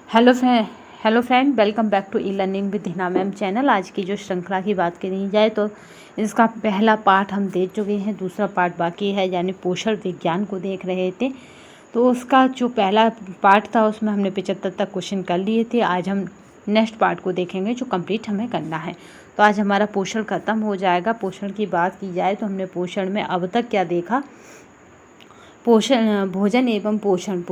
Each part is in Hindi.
Hello friend welcome back to e learning with Hina ma'am channel. आज की जो श्रृंखला की बात करी जाए तो इसका पहला पार्ट हम देख चुके हैं, दूसरा पार्ट बाकी है, यानी पोषण विज्ञान को देख रहे थे। तो उसका जो पहला पार्ट था उसमें हमने 75 तक क्वेश्चन कर लिए थे। आज हम नेक्स्ट पार्ट को देखेंगे जो कंप्लीट हमें करना है। तो आज हमारा पोषण ख़त्म हो जाएगा। पोषण की बात की जाए तो हमने पोषण में अब तक क्या देखा, भोजन एवं पोषण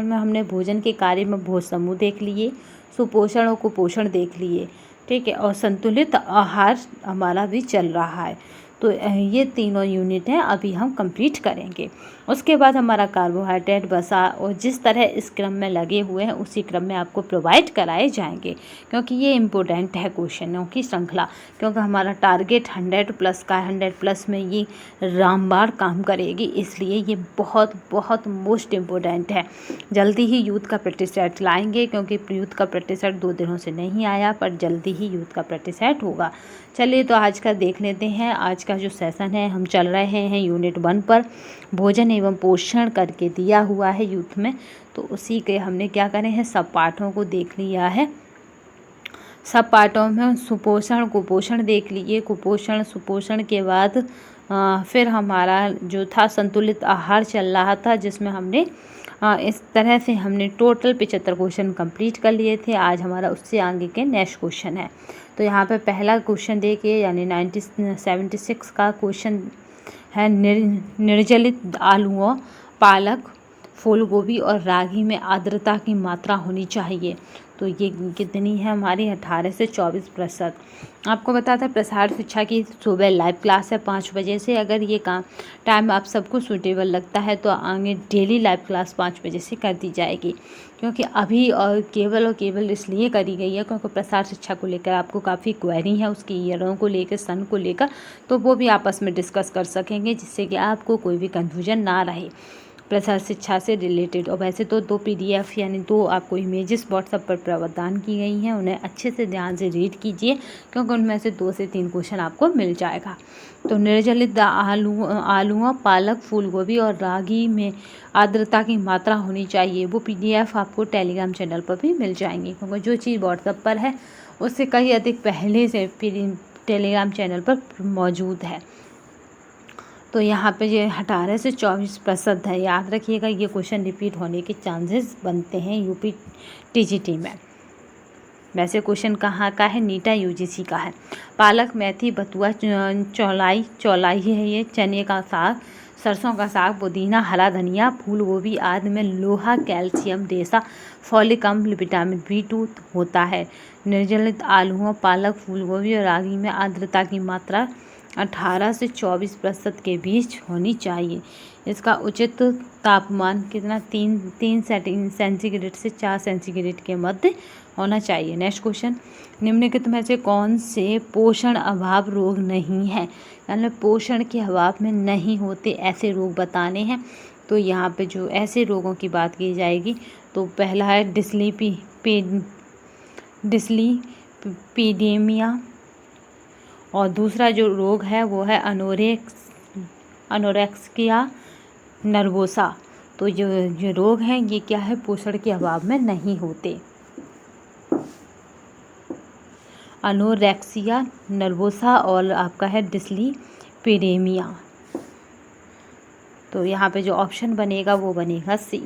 में हमने भोजन के कार्य में भोज समूह देख लिए, सुपोषण और कुपोषण देख लिए, ठीक है। और संतुलित आहार हमारा भी चल रहा है। तो ये तीनों यूनिट हैं, अभी हम कंप्लीट करेंगे। उसके बाद हमारा कार्बोहाइड्रेट, वसा और जिस तरह इस क्रम में लगे हुए हैं उसी क्रम में आपको प्रोवाइड कराए जाएंगे, क्योंकि ये इम्पोर्टेंट है क्वेश्चनों की श्रृंखला। क्योंकि हमारा टारगेट 100 प्लस का, 100 प्लस में ये रामबाण काम करेगी, इसलिए ये बहुत बहुत मोस्ट इम्पोर्टेंट है। जल्दी ही यूथ का प्रैक्टिस सेट लाएंगे, क्योंकि यूथ का प्रैक्टिस सेट 2 दिनों से नहीं आया, पर जल्दी ही यूथ का प्रैक्टिस सेट होगा। चलिए तो आज का देख लेते हैं। आज का जो सेशन है, हम चल रहे हैं यूनिट 1 पर, भोजन एवं पोषण करके दिया हुआ है यूथ में। तो उसी के हमने क्या करे हैं, सब पाठों को देख लिया है। सब पाठों में सुपोषण कुपोषण देख लिए। कुपोषण सुपोषण के बाद फिर हमारा जो था संतुलित आहार चल रहा था, जिसमें हमने इस तरह से हमने टोटल 75 क्वेश्चन कंप्लीट कर लिए थे। आज हमारा उससे आगे के नेक्स्ट क्वेश्चन है। तो यहाँ पे पहला क्वेश्चन देखिए, यानी 76 का क्वेश्चन है, निर्जलित आलूओं, पालक, फूल गोभी और रागी में आर्द्रता की मात्रा होनी चाहिए। तो ये कितनी है हमारी, 18 से 24%। आपको बताता है प्रसार शिक्षा की सुबह लाइव क्लास है 5 बजे से। अगर ये काम टाइम आप सबको सूटेबल लगता है तो आगे डेली लाइव क्लास 5 बजे से कर दी जाएगी। क्योंकि अभी और केवल इसलिए करी गई है क्योंकि प्रसार शिक्षा को लेकर आपको काफ़ी क्वेरी है, उसकी ईयरों को लेकर, सन को लेकर, तो वो भी आपस में डिस्कस कर सकेंगे, जिससे कि आपको कोई भी कन्फ्यूजन ना रहे प्रसार शिक्षा से रिलेटेड। और वैसे तो 2 PDF यानी 2 आपको इमेजेस व्हाट्सएप पर प्रदान की गई हैं, उन्हें अच्छे से ध्यान से रीड कीजिए, क्योंकि उनमें से 2 से 3 क्वेश्चन आपको मिल जाएगा। तो निर्जलित आलूओं, पालक, फूल गोभी और रागी में आर्द्रता की मात्रा होनी चाहिए। वो PDF आपको टेलीग्राम चैनल पर भी मिल जाएंगी, क्योंकि जो चीज़ व्हाट्सएप पर है उससे कहीं अधिक पहले से टेलीग्राम चैनल पर मौजूद है। तो यहाँ पे ये 18 से 24% है। याद रखिएगा, ये क्वेश्चन रिपीट होने के चांसेस बनते हैं यूपी TGT में। वैसे क्वेश्चन कहाँ का है, नीटा UGC का है। पालक, मेथी, बथुआ, चौलाई है ये, चने का साग, सरसों का साग, पुदीना, हरा धनिया, फूल गोभी आदि में लोहा, कैल्शियम, रेशा, फॉलिक अम्ल, विटामिन B2 होता है। निर्जलित आलूओं, पालक, फूल गोभी और रागी में आर्द्रता की मात्रा 18 से 24% के बीच होनी चाहिए। इसका उचित तापमान कितना, 3 सेंटीग्रेड से 4 सेंटीग्रेड के मध्य होना चाहिए। नेक्स्ट क्वेश्चन, निम्नलिखित में से कौन से पोषण अभाव रोग नहीं है, यानी पोषण के अभाव में नहीं होते ऐसे रोग बताने हैं। तो यहाँ पे जो ऐसे रोगों की बात की जाएगी, तो पहला है डिस्लीपीडेमिया, और दूसरा जो रोग है वो है अनोरेक्सिया नर्वोसा। तो जो रोग हैं ये क्या है, पोषण के अभाव में नहीं होते। अनोरेक्सिया नर्वोसा और आपका है डिस्लीपीडेमिया। तो यहाँ पे जो ऑप्शन बनेगा वो बनेगा C।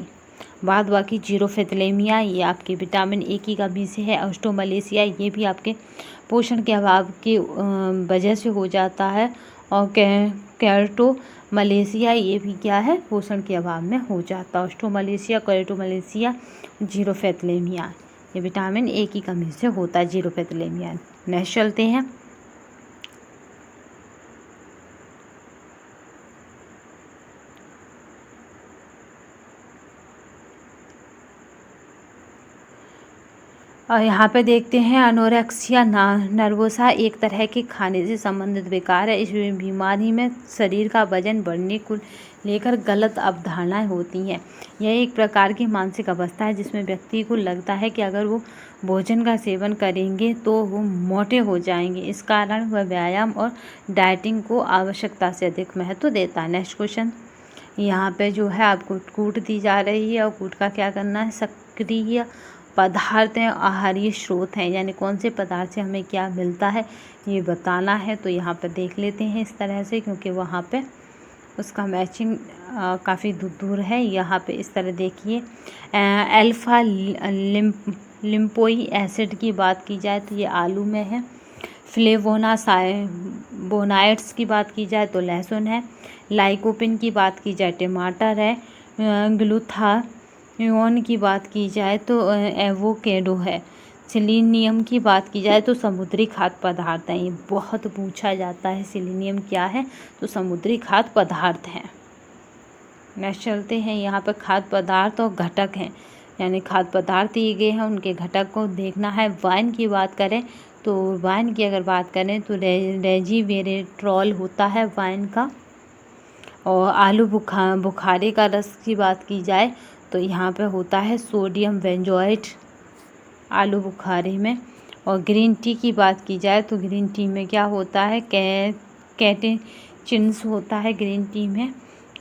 बाद बाकी जीरोफिथलेमिया, ये आपके विटामिन A की कमी से है। ऑस्ट्रोमलेशिया, ये भी आपके पोषण के अभाव की वजह से हो जाता है। और कैरोटोमलेशिया, ये भी क्या है, पोषण के अभाव में हो जाता है। ऑस्ट्रोमलेशिया, कैरोटोमलेशिया, जीरोफिथलेमिया, ये विटामिन A की कमी से होता है जीरोफिथलेमिया। नेक्स्ट चलते हैं। और यहाँ पे देखते हैं, अनोरेक्सिया नर्वोसा एक तरह के खाने से संबंधित विकार है। इस बीमारी में शरीर का वजन बढ़ने को लेकर गलत अवधारणाएं होती हैं। यह एक प्रकार की मानसिक अवस्था है जिसमें व्यक्ति को लगता है कि अगर वो भोजन का सेवन करेंगे तो वो मोटे हो जाएंगे। इस कारण वह व्यायाम और डाइटिंग को आवश्यकता से अधिक महत्व देता है। नेक्स्ट क्वेश्चन, यहाँ पे जो है आपको कूट दी जा रही है, और कूट का क्या करना है, सक्रिय पदार्थ हैं, आहारीय स्रोत हैं, यानी कौन से पदार्थ से हमें क्या मिलता है ये बताना है। तो यहाँ पर देख लेते हैं इस तरह से, क्योंकि वहाँ पे उसका मैचिंग काफ़ी दूर है। यहाँ पे इस तरह देखिए, अल्फा लिम्पोई एसिड की बात की जाए तो ये आलू में है। फ्लेवोनाइड्स की बात की जाए तो लहसुन है। लाइकोपिन की बात की जाए टमाटर है। ग्लूथाथियोन की बात की जाए तो एवोकेडो है। सेलेनियम की बात की जाए तो समुद्री खाद्य पदार्थ हैं। ये बहुत पूछा जाता है, सेलेनियम क्या है, तो समुद्री खाद्य पदार्थ हैं। नेक्स्ट चलते हैं, यहाँ पर खाद्य पदार्थ और घटक हैं, यानी खाद्य पदार्थ दिए गए हैं, उनके घटक को देखना है। वाइन की बात करें तो वाइन की अगर बात करें तो रेजिवेरेट्रॉल होता है वाइन का। और आलू बुखारे का रस की बात की जाए तो यहाँ पे होता है सोडियम बेंजोएट आलू बुखारे में। और ग्रीन टी की बात की जाए तो ग्रीन टी में क्या होता है, कैटेचिन्स होता है ग्रीन टी में।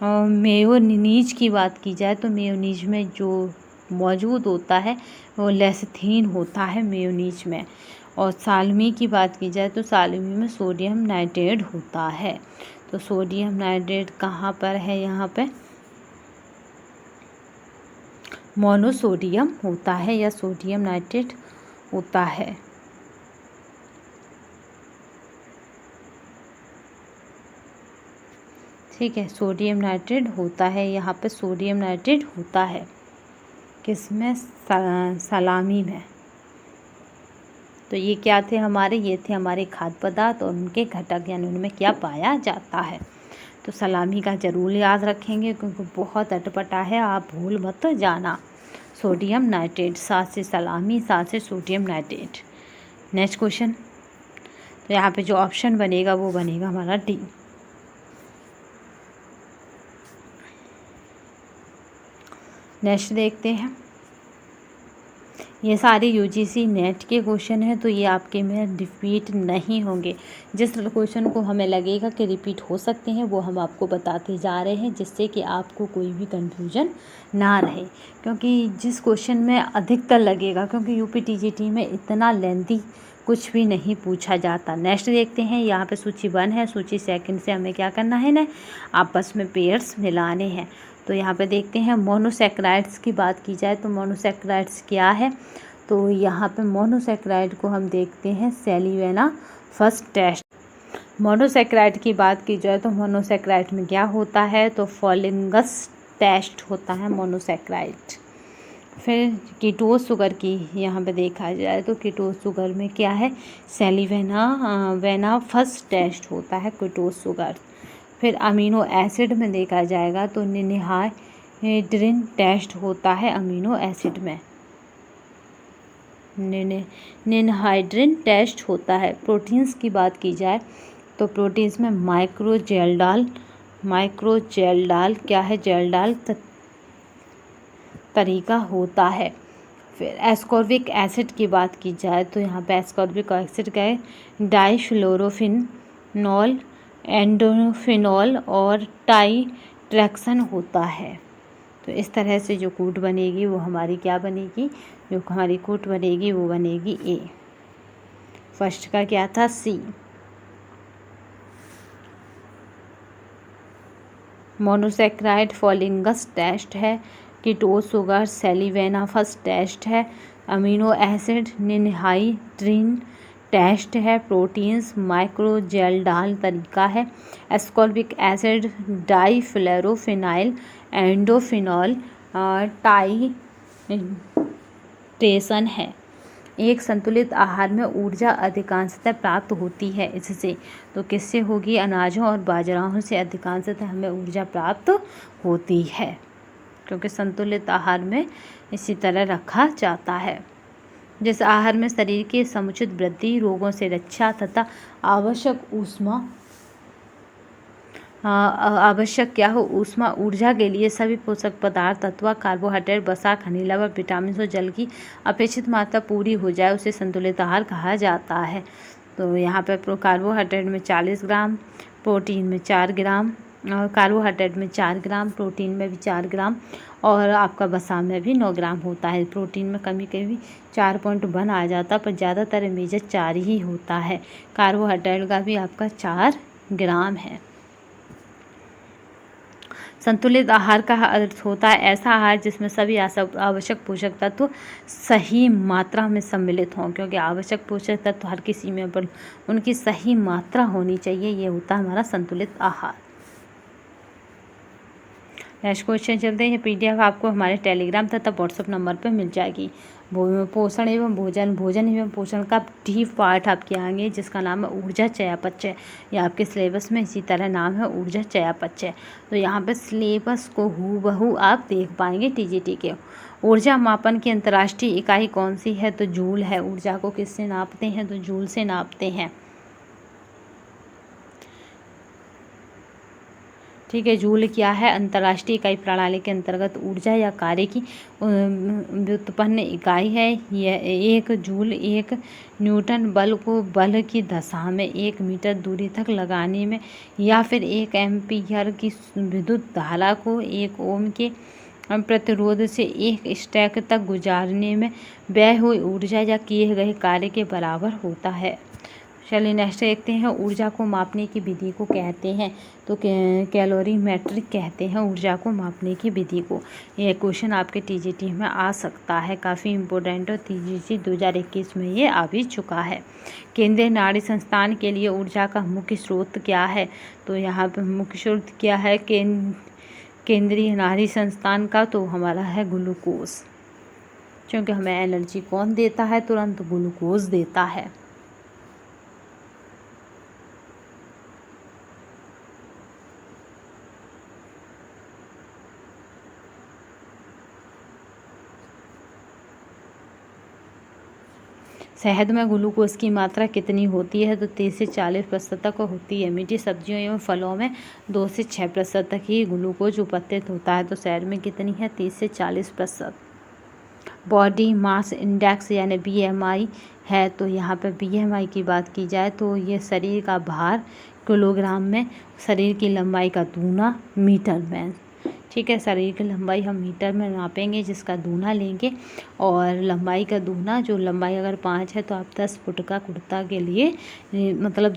और मेयोनीज की बात की जाए तो मेयोनीज में जो मौजूद होता है वो लेसिथिन होता है मेयोनीज में। और साल्मी की बात की जाए तो साल्मी में सोडियम नाइट्रेट होता है। तो सोडियम नाइट्रेट कहाँ पर है, यहाँ पे मोनोसोडियम होता है या सोडियम नाइट्रेट होता है। ठीक है, सोडियम नाइट्रेट होता है, यहाँ पे सोडियम नाइट्रेट होता है किसमें, सलामी में। तो ये क्या थे हमारे, ये थे हमारे खाद्य पदार्थ और उनके घटक, यानी उनमें क्या पाया जाता है। तो सलामी का ज़रूर याद रखेंगे क्योंकि बहुत अटपटा है, आप भूल मत जाना। सोडियम नाइट्रेट, साथ से सलामी, साथ से सोडियम नाइट्रेट। नेक्स्ट क्वेश्चन, तो यहाँ पे जो ऑप्शन बनेगा वो बनेगा हमारा डी। नेक्स्ट देखते हैं, ये सारे यूजीसी नेट के क्वेश्चन हैं तो ये आपके में रिपीट नहीं होंगे। जिस क्वेश्चन को हमें लगेगा कि रिपीट हो सकते हैं वो हम आपको बताते जा रहे हैं, जिससे कि आपको कोई भी कंफ्यूजन ना रहे। क्योंकि जिस क्वेश्चन में अधिकतर लगेगा, क्योंकि यूपीटीजीटी में इतना लेंथी कुछ भी नहीं पूछा जाता। नेक्स्ट देखते हैं, यहाँ पे सूची 1 है, सूची 2 से हमें क्या करना है ना, आपस में पेयर्स मिलाने हैं। तो यहाँ पे देखते हैं, मोनोसैक्राइड्स की बात की जाए तो मोनोसैक्राइड्स क्या है, तो यहाँ पे मोनोसैक्राइड को हम देखते हैं सेलिवेना फर्स्ट टेस्ट। मोनोसैक्राइड की बात की जाए तो मोनोसैक्राइड में क्या होता है, तो फॉलिंगस टेस्ट होता है मोनोसैक्राइड। फिर कीटोस शुगर की यहाँ पे देखा जाए तो कीटोस शुगर में क्या है, सेलिवेना फर्स्ट टेस्ट होता है कीटोस शुगर। फिर अमीनो एसिड में देखा जाएगा तो निनहाइड्रिन टेस्ट होता है अमीनो एसिड में, निनहाइड्रिन टेस्ट होता है। प्रोटीन्स की बात की जाए तो प्रोटीन्स में माइक्रोजेल्डाल क्या है, जेल्डाल तरीका होता है। फिर एस्कॉर्बिक एसिड की बात की जाए तो यहाँ पे एस्कॉर्बिक एसिड का है डाइफ्लोरोफिनॉल, एंडोफिनॉल और टाइट्रैक्सन होता है। तो इस तरह से जो कूट बनेगी वो हमारी क्या बनेगी, जो हमारी कूट बनेगी वो बनेगी ए। फर्स्ट का क्या था, सी। मोनोसैक्राइड फॉलिंगस टेस्ट है, कीटोस शुगर सेलिवेना फर्स्ट टेस्ट है, अमीनो एसिड निनहाइड्रिन टेस्ट है, प्रोटीन्स माइक्रोजेल्डाल तरीका है, एस्कॉर्बिक एसिड डाइफ्लोरोफिनाइल, एंडोफिनॉल टाइट्रेशन है। एक संतुलित आहार में ऊर्जा अधिकांशतः प्राप्त होती है इससे, तो किससे होगी, अनाजों और बाजराओं से अधिकांशतः हमें ऊर्जा प्राप्त होती है, क्योंकि संतुलित आहार में इसी तरह रखा जाता है। जिस आहार में शरीर की समुचित वृद्धि, रोगों से रक्षा तथा आवश्यक क्या हो, ऊष्मा ऊर्जा के लिए सभी पोषक पदार्थ अथवा कार्बोहाइड्रेट, वसा, खनिज लवण, विटामिन और जल की अपेक्षित मात्रा पूरी हो जाए, उसे संतुलित आहार कहा जाता है। तो यहाँ पर कार्बोहाइड्रेट में 40 ग्राम, प्रोटीन में 4 ग्राम, और कार्बोहाइड्रेट में 4 ग्राम, प्रोटीन में भी 4 ग्राम और आपका वसा में भी 9 ग्राम होता है। प्रोटीन में कभी कभी 4.1 आ जाता, पर ज़्यादातर मेजर 4 ही होता है। कार्बोहाइड्रेट का भी आपका 4 ग्राम है। संतुलित आहार का अर्थ होता है ऐसा आहार जिसमें सभी आवश्यक पोषक तत्व सही मात्रा में सम्मिलित हों, क्योंकि आवश्यक पोषक तत्व हर किसी में पर उनकी सही मात्रा होनी चाहिए। ये होता है हमारा संतुलित आहार। नेक्स्ट क्वेश्चन चलते हैं। PDF आपको हमारे टेलीग्राम तथा व्हाट्सएप नंबर पर मिल जाएगी। पोषण एवं भोजन एवं पोषण का डीप पार्ट आपके आगे जिसका नाम है ऊर्जा चयापचय। ये आपके सिलेबस में इसी तरह नाम है ऊर्जा चयापचय। तो यहाँ पे सिलेबस को हूबहू आप देख पाएंगे TGT के। ऊर्जा मापन की अंतर्राष्ट्रीय इकाई कौन सी है? तो जूल है। ऊर्जा को किससे नापते हैं? तो जूल से नापते हैं। ठीक है, जूल क्या है? अंतर्राष्ट्रीय इकाई प्रणाली के अंतर्गत ऊर्जा या कार्य की व्युत्पन्न इकाई है। यह 1 जूल 1 न्यूटन बल को बल की दशा में 1 मीटर दूरी तक लगाने में या फिर 1 एम्पीयर की विद्युत धारा को 1 ओम के प्रतिरोध से 1 स्टैक तक गुजारने में व्यय हुई ऊर्जा या किए गए कार्य के बराबर होता है। चलिए नेक्स्ट देखते हैं। ऊर्जा को मापने की विधि को कहते हैं तो कैलोरीमेट्रिक कहते हैं ऊर्जा को मापने की विधि को। यह क्वेश्चन आपके TGT में आ सकता है, काफ़ी इम्पोर्टेंट है। TGT 2021 में ये आ भी चुका है। केंद्रीय नाड़ी संस्थान के लिए ऊर्जा का मुख्य स्रोत क्या है? तो यहाँ पे मुख्य स्रोत क्या है केंद्रीय नाड़ी संस्थान का? तो हमारा है ग्लूकोज, क्योंकि हमें एनर्जी कौन देता है? तुरंत ग्लूकोज देता है। शहद में ग्लूकोज की मात्रा कितनी होती है? तो 30 से 40% तक होती है। मीठी सब्जियों एवं फलों में 2 से 6% तक ही ग्लूकोज उपस्थित होता है। तो शहद में कितनी है? 30 से 40%। बॉडी मास इंडेक्स यानी BMI है। तो यहाँ पे BMI की बात की जाए तो ये शरीर का भार किलोग्राम में, शरीर की लंबाई का दूना मीटर में। ठीक है, शरीर की लंबाई हम मीटर में नापेंगे, जिसका दूना लेंगे और लंबाई का दूना, जो लंबाई अगर 5 है तो आप 10 फुट का कुर्ता के लिए मतलब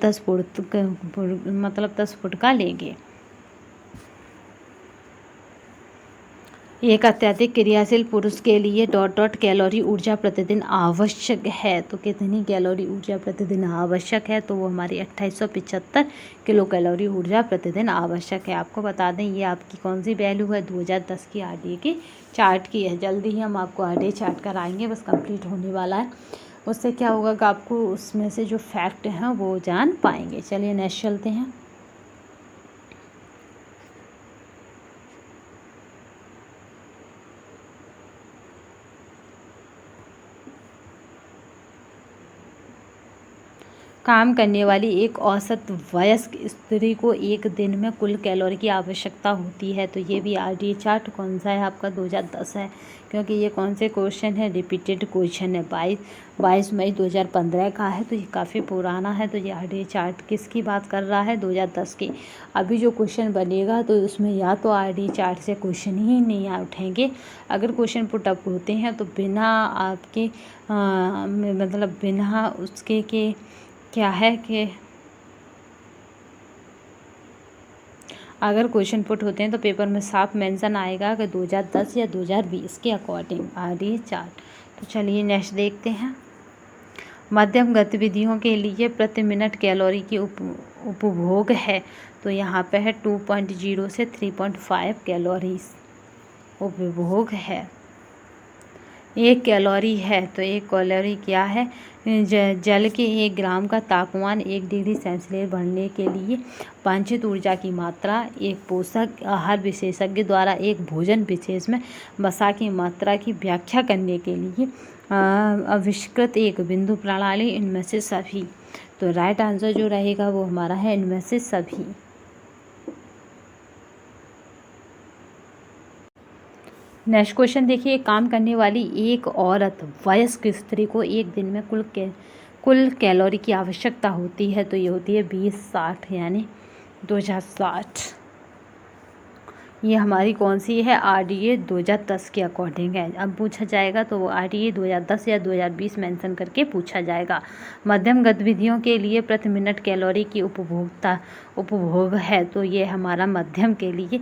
10 फुट का लेंगे। एक अत्यधिक क्रियाशील पुरुष के लिए ... कैलोरी ऊर्जा प्रतिदिन आवश्यक है। तो कितनी कैलोरी ऊर्जा प्रतिदिन आवश्यक है? तो वो हमारी 2875 किलो कैलोरी ऊर्जा प्रतिदिन आवश्यक है। आपको बता दें ये आपकी कौन सी वैल्यू है? 2010 की RDA की चार्ट की है। जल्दी ही हम आपको RDA चार्ट कराएंगे, बस कंप्लीट होने वाला है। उससे क्या होगा कि आपको उसमें से जो फैक्ट हैं वो जान पाएंगे। चलिए नेक्स्ट चलते हैं। काम करने वाली एक औसत वयस्क स्त्री को एक दिन में कुल कैलोरी की आवश्यकता होती है। तो ये भी RDA चार्ट कौन सा है? आपका 2010 है, क्योंकि ये कौन से क्वेश्चन है? रिपीटेड क्वेश्चन है। 22 मई 2015 का है, तो ये काफ़ी पुराना है। तो ये RDA चार्ट किसकी बात कर रहा है? 2010 की। अभी जो क्वेश्चन बनेगा तो उसमें या तो RDA चार्ट से क्वेश्चन ही नहीं उठेंगे। अगर क्वेश्चन पुटअप होते हैं तो बिना आपके मतलब बिना उसके के क्या है कि अगर क्वेश्चन पुट होते हैं तो पेपर में साफ मेंशन आएगा कि 2010 या 2020 के अकॉर्डिंग RDA चार्ट। तो चलिए नेक्स्ट देखते हैं। मध्यम गतिविधियों के लिए प्रति मिनट कैलोरी की उपभोग है। तो यहाँ पे है 2.0 से 3.5 कैलोरीज उपभोग है। 1 कैलोरी है तो 1 कैलोरी क्या है? जल के 1 ग्राम का तापमान 1 डिग्री सेल्सियस बढ़ने के लिए वांछित ऊर्जा की मात्रा। एक पोषक आहार विशेषज्ञ द्वारा एक भोजन विशेष में वसा की मात्रा की व्याख्या करने के लिए आविष्कृत एक बिंदु प्रणाली। इनमें से सभी। तो राइट आंसर जो रहेगा वो हमारा है इनमें से सभी। नेक्स्ट क्वेश्चन देखिए। काम करने वाली एक औरत वयस्क स्त्री को एक दिन में कुल कैलोरी की आवश्यकता होती है। तो ये होती है 20-60 यानी 2060। ये हमारी कौन सी है, RDA 2010 के अकॉर्डिंग है। अब पूछा जाएगा तो वो RDA 2010 या 2020 मेंशन करके पूछा जाएगा। मध्यम गतिविधियों के लिए प्रति मिनट कैलोरी की उपभोग है, तो ये हमारा मध्यम के लिए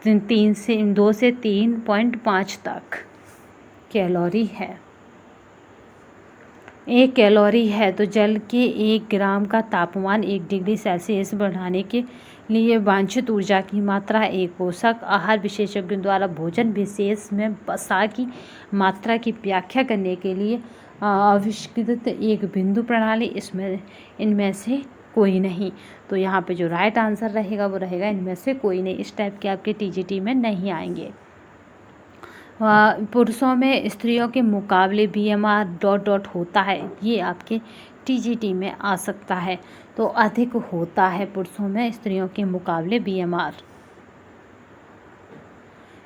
2 से 3.5 तक कैलोरी है। 1 कैलोरी है तो जल के 1 ग्राम का तापमान 1 डिग्री सेल्सियस बढ़ाने के लिए वांछित ऊर्जा की मात्रा। एक पोषक आहार विशेषज्ञों द्वारा भोजन विशेष में वसा की मात्रा की व्याख्या करने के लिए आविष्कृत एक बिंदु प्रणाली। इनमें से कोई नहीं। तो यहाँ पे जो राइट आंसर रहेगा वो रहेगा इनमें से कोई नहीं। इस टाइप के आपके TGT में नहीं आएंगे। पुरुषों में स्त्रियों के मुकाबले BMR ... होता है, ये आपके TGT में आ सकता है। तो अधिक होता है पुरुषों में स्त्रियों के मुकाबले BMR।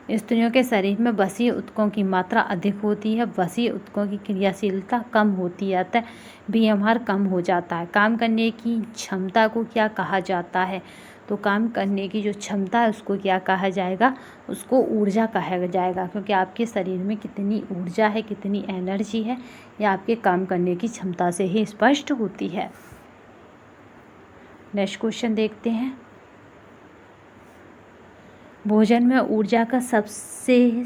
स्त्रियों के शरीर में वसीय ऊतकों की मात्रा अधिक होती है, वसीय ऊतकों की क्रियाशीलता कम होती है, अतः BMR कम हो जाता है। काम करने की क्षमता को क्या कहा जाता है, तो काम करने की जो क्षमता है उसको क्या कहा जाएगा, उसको ऊर्जा कहा जाएगा, क्योंकि आपके शरीर में कितनी ऊर्जा है, कितनी एनर्जी है, यह आपके काम करने की क्षमता से ही स्पष्ट होती है। नेक्स्ट क्वेश्चन देखते हैं। भोजन में ऊर्जा का सबसे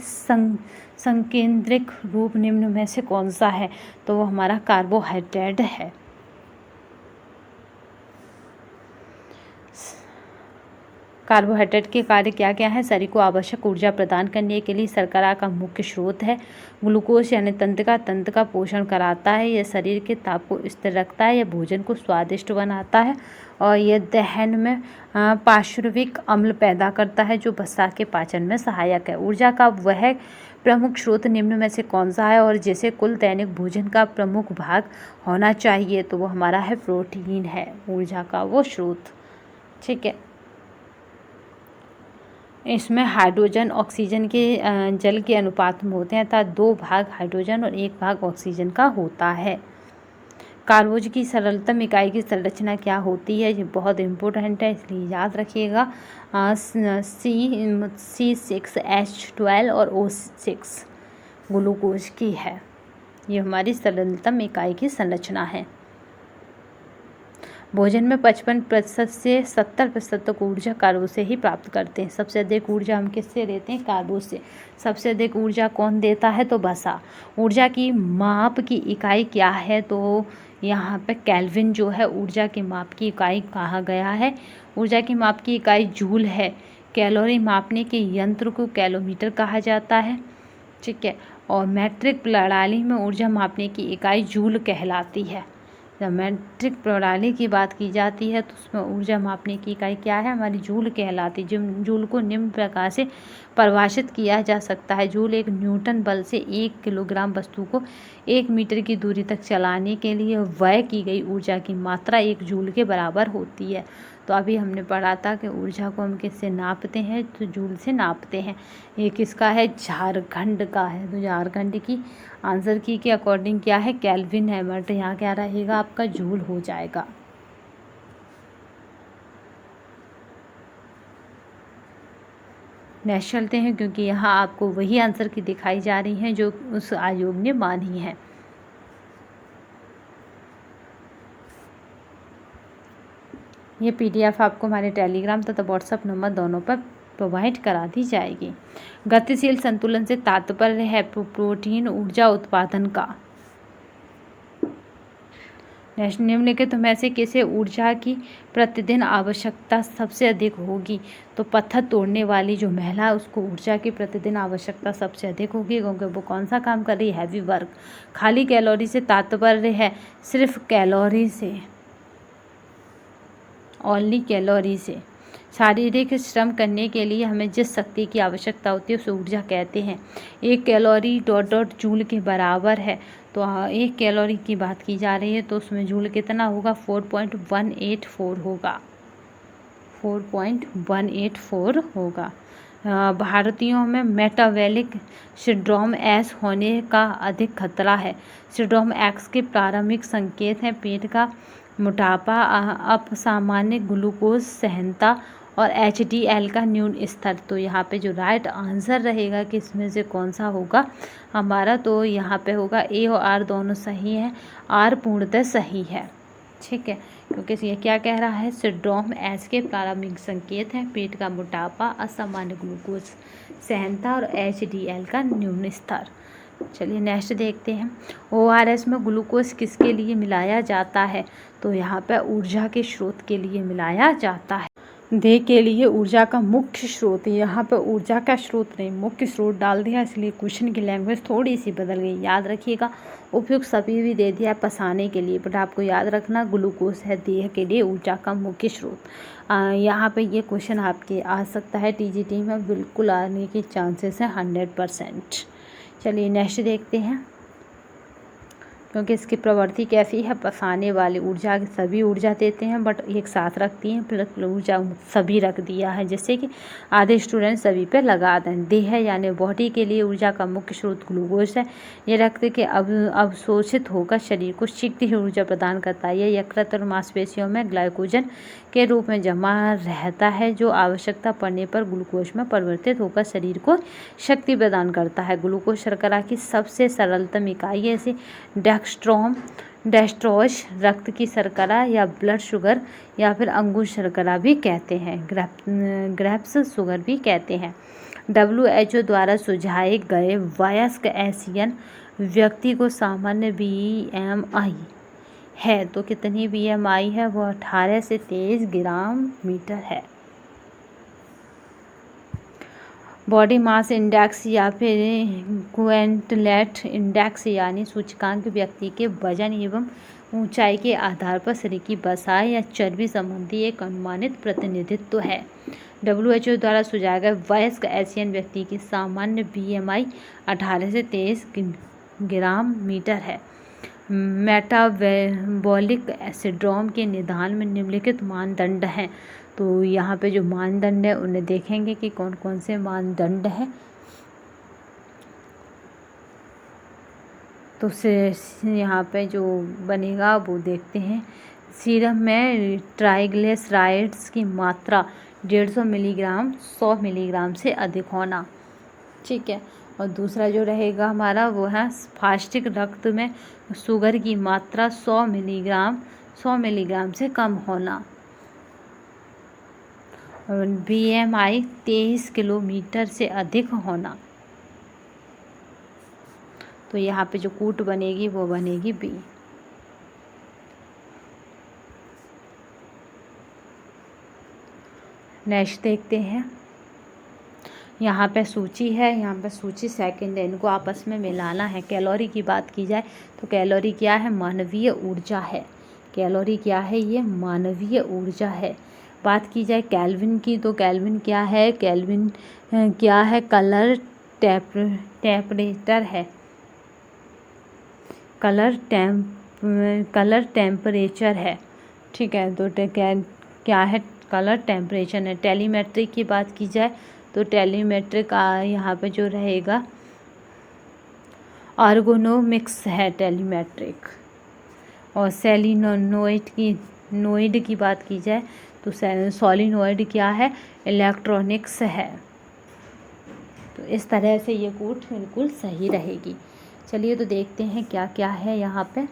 संकेंद्रित रूप निम्न में से कौन सा है, तो वो हमारा कार्बोहाइड्रेट है। कार्बोहाइड्रेट के कार्य क्या क्या है, शरीर को आवश्यक ऊर्जा प्रदान करने के लिए शर्करा का मुख्य स्रोत है। ग्लूकोज यानी तंत्र का पोषण कराता है, यह शरीर के ताप को स्थिर रखता है, यह भोजन को स्वादिष्ट बनाता है और यह दहन में पार्श्विक अम्ल पैदा करता है जो वसा के पाचन में सहायक है। ऊर्जा का वह प्रमुख स्रोत निम्न में से कौन सा है और जैसे कुल दैनिक भोजन का प्रमुख भाग होना चाहिए, तो वो हमारा है प्रोटीन है ऊर्जा का वो स्रोत। ठीक है, इसमें हाइड्रोजन ऑक्सीजन के जल के अनुपात में होते हैं, अर्थात 2 भाग हाइड्रोजन और 1 भाग ऑक्सीजन का होता है। कार्बोज की सरलतम इकाई की संरचना क्या होती है, ये बहुत इम्पोर्टेंट है इसलिए याद रखिएगा। C6H12 और O6 ग्लूकोज की है, ये हमारी सरलतम इकाई की संरचना है। भोजन में 55% से 70% तक ऊर्जा कार्बो से ही प्राप्त करते हैं। सबसे अधिक ऊर्जा हम किससे लेते हैं, कार्बो से। सबसे अधिक ऊर्जा कौन देता है, तो वसा। ऊर्जा की माप की इकाई क्या है, तो यहाँ पे केल्विन जो है ऊर्जा के माप की इकाई कहा गया है। ऊर्जा की माप की इकाई जूल है। कैलोरी मापने के यंत्र को कैलोमीटर कहा जाता है। ठीक है, और मैट्रिक प्रणाली में ऊर्जा मापने की इकाई जूल कहलाती है। जब मैट्रिक प्रणाली की बात की जाती है तो उसमें ऊर्जा मापने की इकाई क्या है, हमारी जूल कहलाती है। जूल को निम्न प्रकार से परिभाषित किया जा सकता है। जूल एक न्यूटन बल से 1 किलोग्राम वस्तु को 1 मीटर की दूरी तक चलाने के लिए व्यय की गई ऊर्जा की मात्रा 1 जूल के बराबर होती है। तो अभी हमने पढ़ा था कि ऊर्जा को हम किससे नापते हैं, तो जूल से नापते हैं। ये किसका है, झारखंड का है। तो झारखंड की आंसर की के अकॉर्डिंग क्या है, केल्विन है, बट यहाँ क्या रहेगा आपका जूल हो जाएगा। नेक्स्ट चलते हैं, क्योंकि यहाँ आपको वही आंसर की दिखाई जा रही हैं जो उस आयोग ने मानी है। ये PDF आपको हमारे टेलीग्राम तथा व्हाट्सएप नंबर दोनों पर प्रोवाइड करा दी जाएगी। गतिशील संतुलन से तात्पर्य है प्रोटीन ऊर्जा उत्पादन का। निम्नलिखित में से किसे ऊर्जा की प्रतिदिन आवश्यकता सबसे अधिक होगी, तो पत्थर तोड़ने वाली जो महिला है उसको ऊर्जा की प्रतिदिन आवश्यकता सबसे अधिक होगी, क्योंकि वो कौन सा काम कर रही है, हैवी वर्क। खाली कैलोरी से तात्पर्य है सिर्फ कैलोरी से, ओनली कैलोरी से। शारीरिक श्रम करने के लिए हमें जिस शक्ति की आवश्यकता होती है उसे ऊर्जा कहते हैं। 1 कैलोरी ... जूल के बराबर है। तो 1 कैलोरी की बात की जा रही है तो उसमें जूल कितना होगा, 4.184 होगा, 4.184 होगा। भारतीयों में मेटाबॉलिक सिंड्रोम S होने का अधिक खतरा है। सिंड्रोम X के प्रारंभिक संकेत हैं पेट का मोटापा, अपसामान्य ग्लूकोज सहनता और HDL का न्यून स्तर। तो यहाँ पे जो राइट आंसर रहेगा कि इसमें से कौन सा होगा हमारा, तो यहाँ पे होगा A और R दोनों सही हैं, R पूर्णतः सही है। ठीक है, क्योंकि ये क्या कह रहा है, सिंड्रोम एच के प्रारंभिक संकेत हैं पेट का मोटापा, असामान्य ग्लूकोज सहनता और HDL का न्यून स्तर। चलिए नेक्स्ट देखते हैं। ORS में ग्लूकोज किसके लिए मिलाया जाता है, तो यहाँ पे ऊर्जा के स्रोत के लिए मिलाया जाता है। देह के लिए ऊर्जा का मुख्य स्रोत, यहाँ पे ऊर्जा का स्रोत नहीं मुख्य स्रोत डाल दिया, इसलिए क्वेश्चन की लैंग्वेज थोड़ी सी बदल गई, याद रखिएगा। उपयुक्त सभी भी दे दिया पसाने के लिए, बट आपको याद रखना ग्लूकोज है देह के लिए ऊर्जा का मुख्य स्रोत। यहाँ पे ये क्वेश्चन आपके आ सकता है TGT में, बिल्कुल आने के चांसेस हैं 100%। चलिए नेक्स्ट देखते हैं। क्योंकि इसकी प्रवृत्ति कैसी है, पसाने वाली ऊर्जा, सभी ऊर्जा देते हैं बट एक साथ रखती हैं, प्लस ऊर्जा सभी रख दिया है, जैसे कि आधे स्टूडेंट सभी पे लगा दें। देह यानी बॉडी के लिए ऊर्जा का मुख्य स्रोत ग्लूकोज है। ये रक्त के अवशोषित होकर शरीर को शीघ्र ही ऊर्जा प्रदान करता है। यह यकृत और मांसपेशियों में ग्लाइकोजन के रूप में जमा रहता है, जो आवश्यकता पड़ने पर ग्लूकोज में परिवर्तित होकर शरीर को शक्ति प्रदान करता है। ग्लूकोज शर्करा की सबसे सरलतम इकाई है। इसे डेक्सट्रोज रक्त की शर्करा या ब्लड शुगर या फिर अंगूर शर्करा भी कहते हैं, ग्रेप्स शुगर भी कहते हैं। WHO द्वारा सुझाए गए वयस्क एशियन व्यक्ति को सामान्य BMI है, तो कितनी BMI है, वो 18 से 23 ग्राम मीटर है। बॉडी मास इंडेक्स या फिर क्विंटलेट इंडेक्स यानी सूचकांक व्यक्ति के वजन एवं ऊंचाई के आधार पर शरीर की वसा या चर्बी संबंधी एक अनुमानित प्रतिनिधित्व है। WHO द्वारा सुझाया गया वयस्क एशियन व्यक्ति की सामान्य BMI 18 से 23 ग्राम मीटर है। मेटाबॉलिक सिंड्रोम के निदान में निम्नलिखित मानदंड हैं। तो यहाँ पे जो मानदंड है उन्हें देखेंगे कि कौन कौन से मानदंड हैं। तो यहाँ पे जो बनेगा वो देखते हैं। सीरम में ट्राइग्लिसराइड्स की मात्रा 150 मिलीग्राम 100 मिलीग्राम से अधिक होना। ठीक है, और दूसरा जो रहेगा हमारा वो है फास्टिक रक्त में शुगर की मात्रा 100 मिलीग्राम से कम होना। और BMI 23 किलोमीटर से अधिक होना। तो यहाँ पे जो कूट बनेगी वो बनेगी B। नेक्स्ट देखते हैं। यहाँ पे सूची है, यहाँ पे सूची सेकंड है, इनको आपस में मिलाना है। कैलोरी की बात की जाए तो कैलोरी क्या है, मानवीय ऊर्जा है। कैलोरी क्या है, ये मानवीय ऊर्जा है। बात की जाए केल्विन की, तो केल्विन क्या है, केल्विन क्या है, कलर टेम्परेचर है, कलर टेम्परेचर है। ठीक है, तो क्या है, कलर टेम्परेचर है। टेलीमेट्रिक की बात की जाए तो टेलीमेट्रिक यहाँ पे जो रहेगा अर्गोनोमिक्स है टेलीमेट्रिक। और सोलिनोइड की बात की जाए तो सोलिनोइड क्या है, इलेक्ट्रॉनिक्स है। तो इस तरह से ये कूट बिल्कुल सही रहेगी। चलिए तो देखते हैं क्या क्या है यहाँ पे।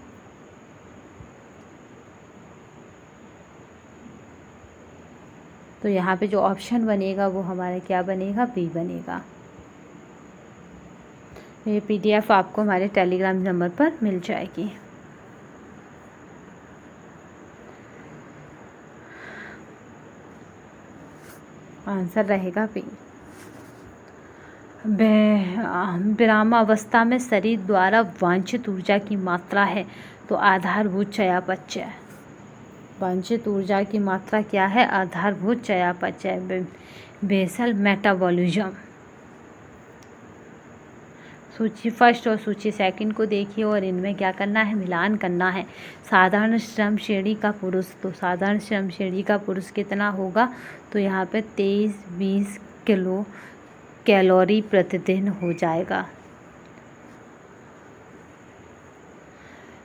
तो यहाँ पे जो ऑप्शन बनेगा वो हमारा क्या बनेगा, B बनेगा। ये PDF आपको हमारे टेलीग्राम नंबर पर मिल जाएगी। आंसर रहेगा B। विरामावस्था में शरीर द्वारा वांछित ऊर्जा की मात्रा है, तो आधारभूत चयापचय। वांछित ऊर्जा की मात्रा क्या है, आधारभूत चयापचय, बेसल मेटाबॉलिज्म। सूची फर्स्ट और सूची सेकंड को देखिए और इनमें क्या करना है, मिलान करना है। साधारण श्रम श्रेणी का पुरुष, तो साधारण श्रम श्रेणी का पुरुष कितना होगा, तो यहाँ पे 23-20 किलो कैलोरी प्रतिदिन हो जाएगा।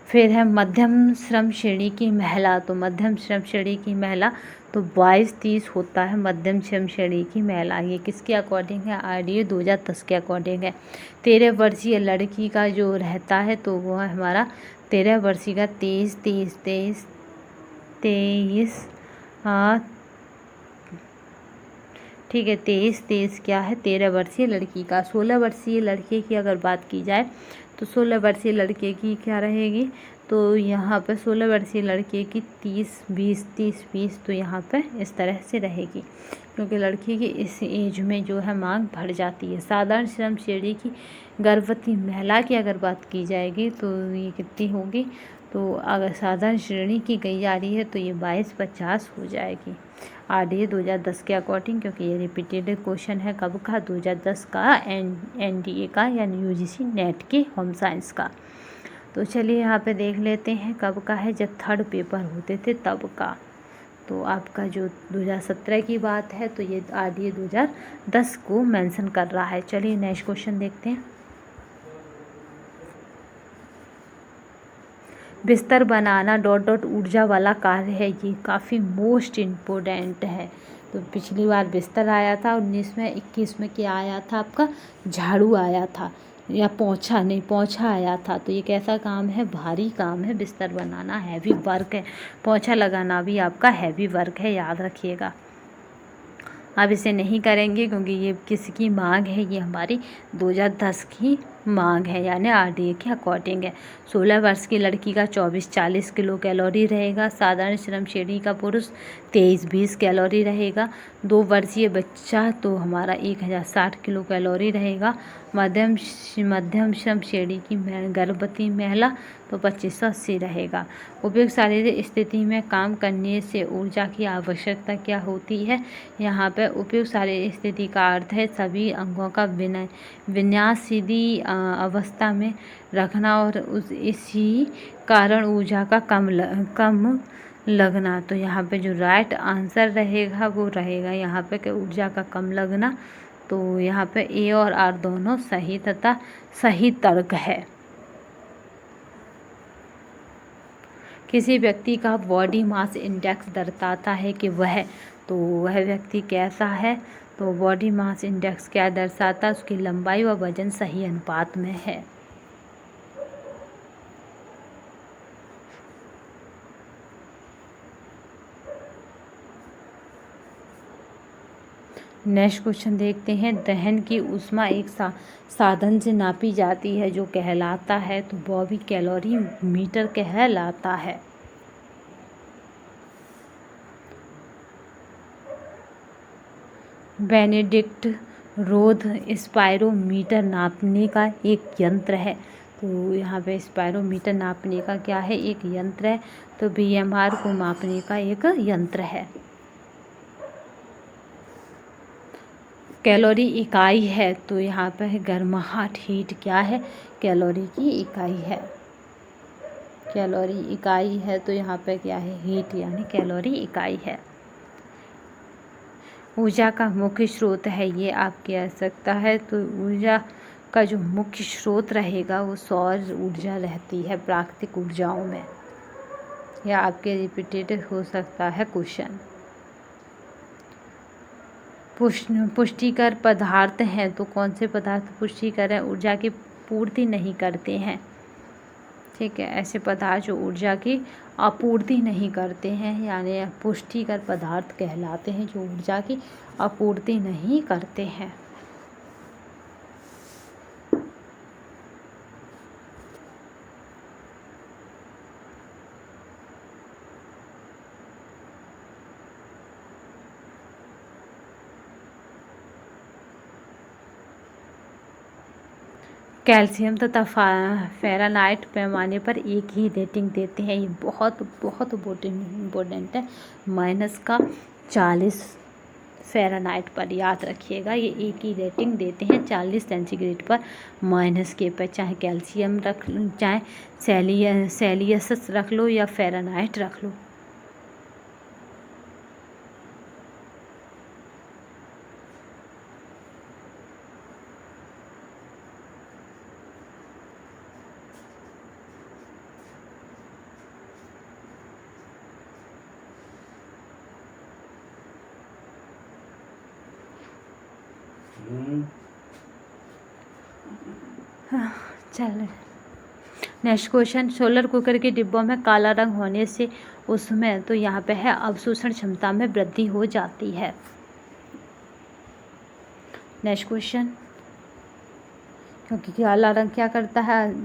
फिर है मध्यम श्रम श्रेणी की महिला, तो मध्यम श्रम श्रेणी की महिला तो 22-30 होता है मध्यम श्रेणी की महिला। ये किसके अकॉर्डिंग है? RDA 2010 के अकॉर्डिंग है। 13 वर्षीय लड़की का जो रहता है तो वो है हमारा 13 वर्षीय का 23 हाँ ठीक है, 23 क्या है? 13 वर्षीय लड़की का। 16 वर्षीय लड़के की अगर बात की जाए तो 16 वर्षीय लड़के की क्या रहेगी? तो यहाँ पर 16 वर्षीय लड़के की 30-20 तो यहाँ पर इस तरह से रहेगी, क्योंकि लड़की की इस एज में जो है मांग बढ़ जाती है। साधारण श्रम श्रेणी की गर्भवती महिला की अगर बात की जाएगी तो ये कितनी होगी? तो अगर साधारण श्रेणी की गई जा रही है तो ये 22-50 हो जाएगी RDA 2010 के अकॉर्डिंग, क्योंकि ये रिपीटेड क्वेश्चन है कब का? 2010 का NDA का यानी UGC नेट के होम साइंस का। तो चलिए यहाँ पे देख लेते हैं कब का है, जब थर्ड पेपर होते थे तब का। तो आपका जो 2017 की बात है तो ये RDA 2010 को मेंशन कर रहा है। चलिए नेक्स्ट क्वेश्चन देखते हैं। बिस्तर बनाना ... ऊर्जा वाला कार्य है। ये काफ़ी मोस्ट इम्पोर्टेंट है। तो पिछली बार बिस्तर आया था 19 में, 21 में क्या आया था आपका? झाड़ू आया था, या पोंछा आया था। तो ये कैसा काम है? भारी काम है। बिस्तर बनाना हैवी वर्क है। पोंछा लगाना भी आपका हैवी वर्क है, याद रखिएगा। अब इसे नहीं करेंगे क्योंकि ये किसकी मांग है? ये हमारी 2010 की मांग है, यानी RDA के अकॉर्डिंग है। 16 वर्ष की लड़की का 24-40 किलो कैलोरी रहेगा। साधारण श्रम श्रेणी का पुरुष 23-20 कैलोरी रहेगा। 2 वर्षीय बच्चा तो हमारा 1060 किलो कैलोरी रहेगा। मध्यम श्रम श्रेणी की गर्भवती महिला तो 2580 रहेगा। उपयुक्त शारीरिक स्थिति में काम करने से ऊर्जा की आवश्यकता क्या होती है? यहाँ पर उपयुक्त शारीरिक स्थिति का अर्थ है सभी अंगों का विन्यास सीधी अवस्था में रखना और इसी कारण ऊर्जा का कम लगना। तो यहाँ पे जो राइट आंसर रहेगा वो रहेगा यहाँ पे कि ऊर्जा का कम लगना। तो यहाँ पे A और R दोनों सही तथा सही तर्क है। किसी व्यक्ति का बॉडी मास इंडेक्स दर्शाता है कि वह व्यक्ति कैसा है? तो बॉडी मास इंडेक्स क्या दर्शाता है? उसकी लंबाई व वजन सही अनुपात में है। नेक्स्ट क्वेश्चन देखते हैं। दहन की ऊष्मा एक साधन से नापी जाती है जो कहलाता है, तो वह भी कैलोरी मीटर कहलाता है। बेनेडिक्ट रोध स्पायरोमीटर नापने का एक यंत्र है। तो यहाँ पे स्पायरोमीटर नापने का क्या है? एक यंत्र है। तो BMR को मापने का एक यंत्र है। कैलोरी इकाई है तो यहाँ पे है गर्माहट, हीट क्या है? कैलोरी की इकाई है। कैलोरी इकाई है तो यहाँ पे क्या है? हीट, यानी कैलोरी इकाई है। ऊर्जा का मुख्य स्रोत है, ये आप कह सकता है। तो ऊर्जा का जो मुख्य स्रोत रहेगा वो सौर ऊर्जा रहती है प्राकृतिक ऊर्जाओं में। या आपके रिपीटेड हो सकता है क्वेश्चन। पुष्टिकर पदार्थ हैं तो कौन से पदार्थ पुष्टिकर हैं? ऊर्जा की पूर्ति नहीं करते हैं। ठीक है, ऐसे पदार्थ जो ऊर्जा की आपूर्ति नहीं करते हैं यानी पुष्टिकर पदार्थ कहलाते हैं, जो ऊर्जा की आपूर्ति नहीं करते हैं। कैल्शियम तथा फ़ारेनहाइट पैमाने पर एक ही रेटिंग देते हैं। ये बहुत बहुत इम्पोर्टेंट है। -40 फ़ारेनहाइट पर, याद रखिएगा। ये एक ही रेटिंग देते हैं 40 सेंटीग्रेड पर माइनस के पर। चाहे कैल्शियम रख लो, चाहे सेल्सियस रख लो या फ़ारेनहाइट रख लो। चल नेक्स्ट क्वेश्चन, सोलर कुकर के डिब्बों में काला रंग होने से उसमें तो यहाँ पे है अवशोषण क्षमता में वृद्धि हो जाती है। नेक्स्ट क्वेश्चन, क्योंकि काला रंग क्या करता है,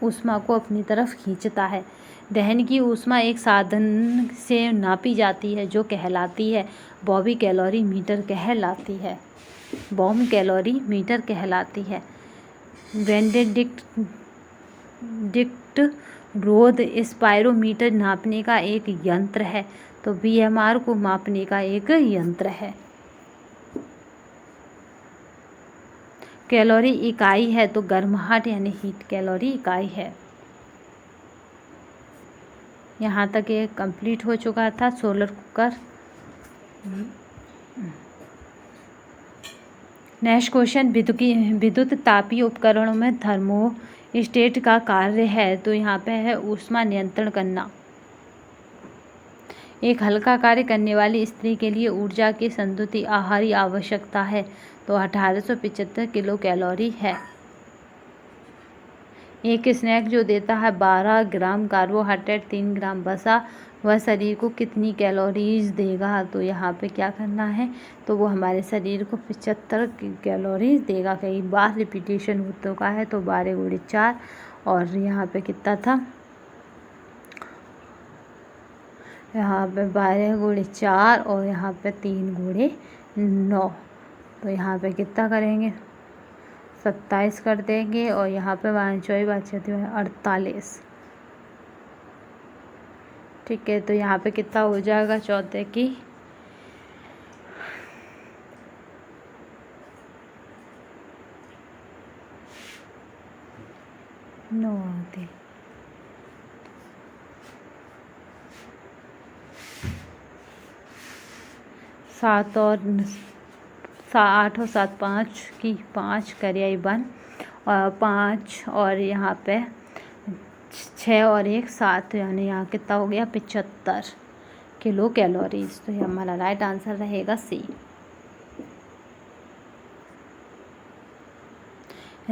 ऊष्मा को अपनी तरफ खींचता है। दहन की ऊष्मा एक साधन से नापी जाती है जो कहलाती है बॉबी कैलोरी मीटर कहलाती है। बॉम कैलोरी मीटर कहलाती है। बेनेडिक्ट रोध स्पायरोमीटर नापने का एक यंत्र है, तो बीएमआर को मापने का एक यंत्र है। कैलोरी इकाई है तो गर्माहट यानी हीट कैलोरी इकाई है। यहाँ तक ये कंप्लीट हो चुका था सोलर कुकर। नेक्स्ट क्वेश्चन, विद्युत तापीय उपकरणों में थर्मोस्टेट का कार्य है, तो यहाँ पे है ऊष्मा नियंत्रण करना। एक हल्का कार्य करने वाली स्त्री के लिए ऊर्जा की संतुलित आहारी आवश्यकता है, तो 1875 किलो कैलोरी है। एक स्नैक जो देता है 12 ग्राम कार्बोहाइड्रेट 3 ग्राम वसा, वह शरीर को कितनी कैलोरीज देगा, तो यहाँ पे क्या करना है, तो वो हमारे शरीर को 75 कैलोरीज देगा। कई बार रिपीटेशन हो चुका है, तो 12 गुणे 4 और यहाँ पे कितना था, यहाँ पे 12 गुणे 4 और यहाँ पे 3 गुणे 9, तो यहाँ पे कितना करेंगे 27 कर देंगे और यहाँ पे 48। ठीक है, तो यहाँ पे कितना हो जाएगा, चौथे की 9 आते। सात और 8 और 7 5 की 5 करियाई 1 और 5 और यहाँ पे 6 और 1 7, यानी यहाँ कितना हो गया 75 किलो कैलोरीज। तो ये हमारा राइट आंसर रहेगा सी।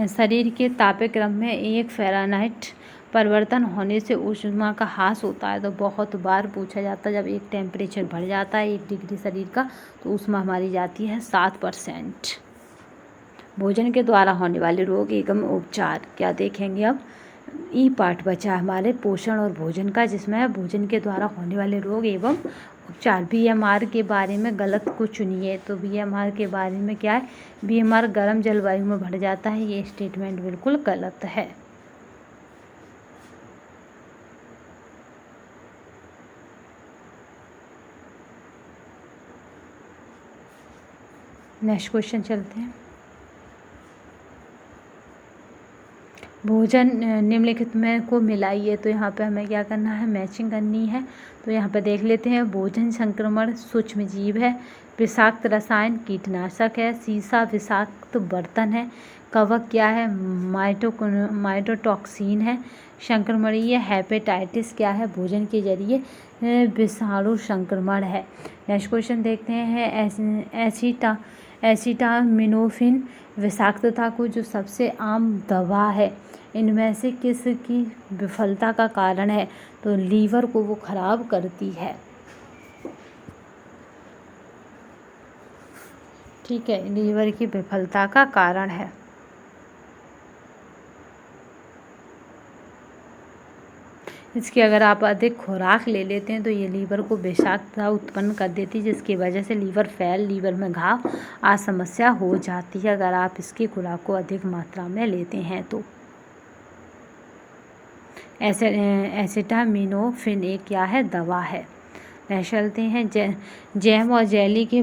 शरीर के तापक्रम में 1 फ़ारेनहाइट परिवर्तन होने से ऊष्मा का ह्रास होता है, तो बहुत बार पूछा जाता है जब एक टेम्परेचर बढ़ जाता है 1 डिग्री शरीर का, तो ऊष्मा हमारी जाती है 7%। भोजन के द्वारा होने वाले रोग एवं उपचार क्या देखेंगे अब। ई पार्ट बचा है हमारे पोषण और भोजन का, जिसमें है भोजन के द्वारा होने वाले रोग एवं उपचार। बीएमआर के बारे में गलत को चुनिए, तो बीएमआर के बारे में क्या है, बीएमआर गर्म जलवायु में बढ़ जाता है, ये स्टेटमेंट बिल्कुल गलत है। नेक्स्ट क्वेश्चन चलते हैं। भोजन निम्नलिखित में को मिलाइए, तो यहाँ पे हमें क्या करना है, मैचिंग करनी है। तो यहाँ पे देख लेते हैं, भोजन संक्रमण सूक्ष्म जीव है, विषाक्त रसायन कीटनाशक है, सीसा विषाक्त बर्तन है, कवक क्या है, माइटोटॉक्सिन है, संक्रमणीय हेपेटाइटिस क्या है, भोजन के जरिए विषाणु संक्रमण है। नेक्स्ट क्वेश्चन देखते हैं, एसिटामिनोफेन विषाक्तता को जो सबसे आम दवा है, इनमें से किस की विफलता का कारण है, तो लीवर को वो खराब करती है। ठीक है, लीवर की विफलता का कारण है। इसकी अगर आप अधिक खुराक ले लेते हैं तो ये लीवर को विषाक्तता उत्पन्न कर देती है, जिसकी वजह से लीवर फैल, लीवर में घाव आ समस्या हो जाती है अगर आप इसकी खुराक को अधिक मात्रा में लेते हैं तो। एसिटामिनोफेन एक क्या है, दवा है। नेक्स्ट चलते हैं, जैम और जेली के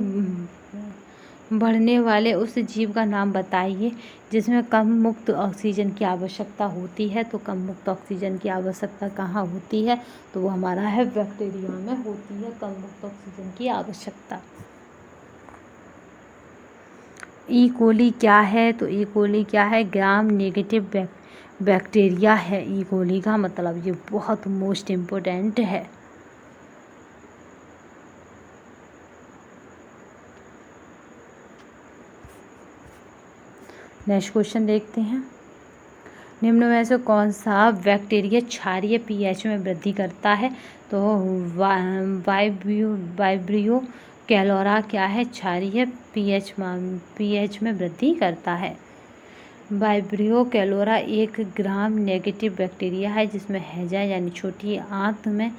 बढ़ने वाले उस जीव का नाम बताइए जिसमें कम मुक्त ऑक्सीजन की आवश्यकता होती है। तो कम मुक्त ऑक्सीजन की आवश्यकता कहाँ होती है, तो वो हमारा है बैक्टीरिया में होती है कम मुक्त ऑक्सीजन की आवश्यकता। ई कोली क्या है, तो ई कोली क्या है, ग्राम नेगेटिव बैक्टीरिया है। ई कोली का मतलब ये बहुत मोस्ट इम्पोर्टेंट है। नेक्स्ट क्वेश्चन देखते हैं, निम्न में से कौन सा बैक्टीरिया क्षारीय पीएच में वृद्धि करता है? तो वाइब्रियो कैलोरा क्या है? क्षारीय पीएच में वृद्धि करता है। वाइब्रियो कैलोरा एक ग्राम नेगेटिव बैक्टीरिया है जिसमें हैजा यानी छोटी आंत में